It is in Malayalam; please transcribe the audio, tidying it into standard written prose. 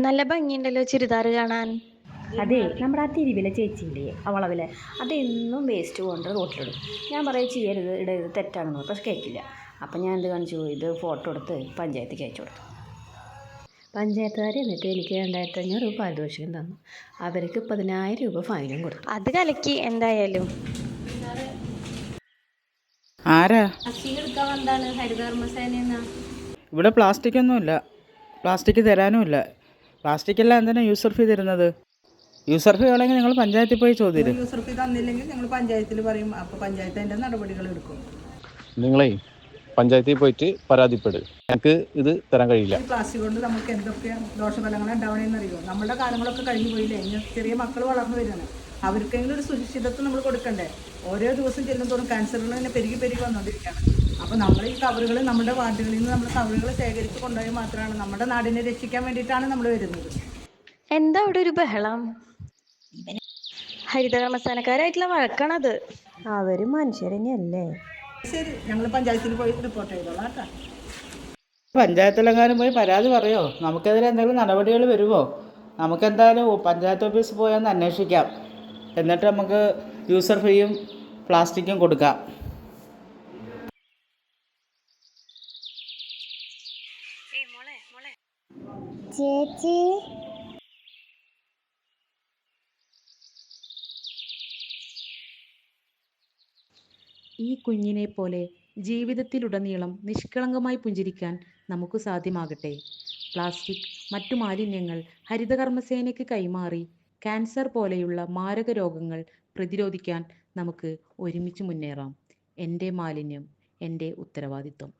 നല്ല ഭംഗിയുണ്ടല്ലോ ചുരിദാർ കാണാൻ. അതെ, നമ്മുടെ ആ തിരുവിലെ ചേച്ചിയില്ലേ, അവളവിലെ അതെന്നും വേസ്റ്റ് കൊണ്ട് റോട്ടിലിടും. ഞാൻ പറയും ചെയ്യരുത്, ഇടരുത്, തെറ്റാണെന്ന്, പക്ഷെ കേൾക്കില്ല. അപ്പം ഞാൻ എന്ത് കാണിച്ചു, ഇത് ഫോട്ടോ എടുത്ത് പഞ്ചായത്തേക്ക് അയച്ചു കൊടുത്തു. പഞ്ചായത്തുകാർ എന്നിട്ട് എനിക്ക് 2500 രൂപ പാരിതോഷികം തന്നു. അവർക്ക് 10000 രൂപ ഫൈനും കൊടുത്തു. അത് കലക്കി എന്തായാലും. ആരാ എടുക്കാൻ എന്താണ് ഹരിതകർമ്മസേന? ഇവിടെ പ്ലാസ്റ്റിക് ഒന്നുമില്ല, പ്ലാസ്റ്റിക് തരാനുമില്ല. പ്ലാസ്റ്റിക് എല്ലാം എന്തിനാ യൂസർ ഫീ തരുന്നത്? യൂസർ ഫീ വേണമെങ്കിൽ നിങ്ങൾ പഞ്ചായത്തിൽ പോയി ചോദ്യം. യൂസർ ഫീ തന്നില്ലെങ്കിൽ ഞങ്ങൾ പഞ്ചായത്തിൽ പറയും. അപ്പോൾ പഞ്ചായത്ത് അതിൻ്റെ നടപടികൾ എടുക്കും. നിങ്ങളെ പഞ്ചായത്തിൽ പോയിട്ട് പരാതിപ്പെടും. ഞങ്ങൾക്ക് ഇത് തരാൻ കഴിയില്ല. പ്ലാസ്റ്റിക് കൊണ്ട് നമുക്ക് എന്തൊക്കെ ദോഷഫലങ്ങളാണ് ഉണ്ടാവണമെന്ന് അറിയുമോ? നമ്മുടെ കാലങ്ങളൊക്കെ കഴിഞ്ഞു പോയില്ലേ, ഇനി ചെറിയ മക്കൾ വളർന്നു വരികയാണ്. അവർക്കെങ്കിലും ഒരു സുരക്ഷിതത്വം നമ്മൾ കൊടുക്കണ്ടേ? ഓരോ ദിവസം ചെല്ലുന്തോറും ക്യാൻസറുകൾ തന്നെ പെരുകി വന്നുകൊണ്ടിരിക്കുകയാണ്. അപ്പോൾ നമ്മൾ ഈ കവറുകൾ നമ്മുടെ വാർഡുകളിൽ നിന്ന് നമ്മൾ കവറുകൾ ശേഖരിച്ച് കൊണ്ടുപോയി മാത്രമാണ് നമ്മുടെ നാടിനെ രക്ഷിക്കാൻ വേണ്ടിയിട്ടാണ് നമ്മൾ വരുന്നത്. എന്താ അവിടെ ഒരു ബഹളം? ഹരിതകർമ്മസേനക്കാരായിട്ടുള്ള വഴക്കാണത്. അവർ മനുഷ്യർ തന്നെയല്ലേ? ശരി, ഞങ്ങൾ പഞ്ചായത്തിൽ പോയി റിപ്പോർട്ട് ചെയ്തോളാം കേട്ടോ. പഞ്ചായത്തിലെങ്ങാനും പോയി പരാതി പറയോ? നമുക്കെതിരെ എന്തെങ്കിലും നടപടികൾ വരുമോ? നമുക്കെന്തായാലും പഞ്ചായത്ത് ഓഫീസിൽ പോയൊന്ന് അന്വേഷിക്കാം. എന്നിട്ട് നമുക്ക് യൂസർ ഫീയും പ്ലാസ്റ്റിക്കും കൊടുക്കാം. ചേച്ചി, ഈ കുഞ്ഞിനെ പോലെ ജീവിതത്തിലുടനീളം നിഷ്കളങ്കമായി പുഞ്ചിരിക്കാൻ നമുക്ക് സാധ്യമാകട്ടെ. പ്ലാസ്റ്റിക്, മറ്റു മാലിന്യങ്ങൾ ഹരിതകർമ്മസേനയ്ക്ക് കൈമാറി ക്യാൻസർ പോലെയുള്ള മാരക രോഗങ്ങൾ പ്രതിരോധിക്കാൻ നമുക്ക് ഒരുമിച്ച് മുന്നേറാം. എൻ്റെ മാലിന്യം എൻ്റെ ഉത്തരവാദിത്വം.